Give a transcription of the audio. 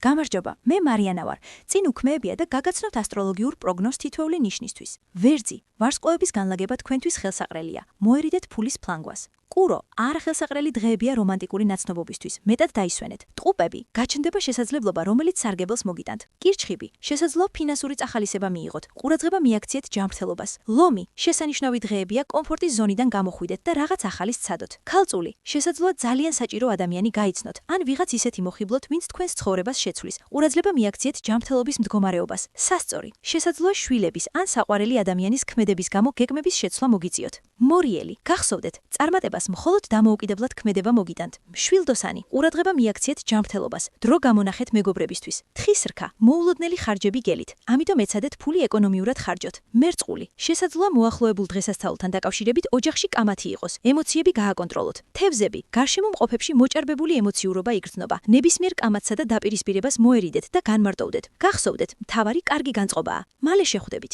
გამარჯობა, მე მარიანა ვარ. წინ უქმეებია და გაგაცნობთ ასტროლოგიურ პროგნოზს თითოეული ნიშნისთვის. ვერძი, ვარსკვლავების განლაგება თქვენთვის ხელსაყრელია. მოერიდეთ ფულის ფლანგვას. კურო, არახელსაყრელი დღეებია რომანტიკური ნაცნობობისთვის. მეტად დაისვენეთ. ტყუპები, გაჩნდება შესაძლებლობა, რომელიც სარგებელს მოგიტანთ. კირჩხიბი, შესაძლოა ფინანსური წახალისება მიიღოთ. ყურადღება მიაქციეთ ჯანმრთელობას. ლომი, შესანიშნავი დღეებია კომფორტის ზონიდან გამოხვიდეთ და რაღაც ახალის სცადოთ. ქალწული, შესაძლოა ძალიან საჭირო ადამიანი გაიცნოთ, ან ვიღაც ისეთი მოხიბლოთ, ვინც თქვენს ცხოვრებას შეცვლის. ყურადღება მიაქციეთ ჯანმრთელობის მდგომარეობას. სასწორი, შესაძლოა შვილების ან საყვარელი ადამიანის ქმედების გამო გეგმების შეცვლა მოგიწიოთ. მორიელი, გახსოვდეთ, წარმატებას მხოლოდ დამოუკიდებლად ქმედება მოგიტანთ. მშვილდოსანი, ყურადღება მიაქციეთ ჯანმრთელობას. დრო გამონახეთ მეგობრებისთვის. თხის რქა, მოულოდნელი ხარჯები გელით. ამიტომ ეცადეთ ფული ეკონომიურად ხარჯოთ. მერწყული, შესაძლოა მოახლოებულ დღესასწაულთან დაკავშირებით ოჯახში კამათი იყოს. ემოციები გააკონტროლოთ. თევზები, გარშემო მყოფებში მოჭარბებული ემოციურობა იგრძნობა. ნებისმიერ კამათსა და დაპირისპირებას მოერიდეთ და განმარტოვდეთ. გახსოვდეთ, მთავარი კარგი განწყობაა. მალე შეხვდებით.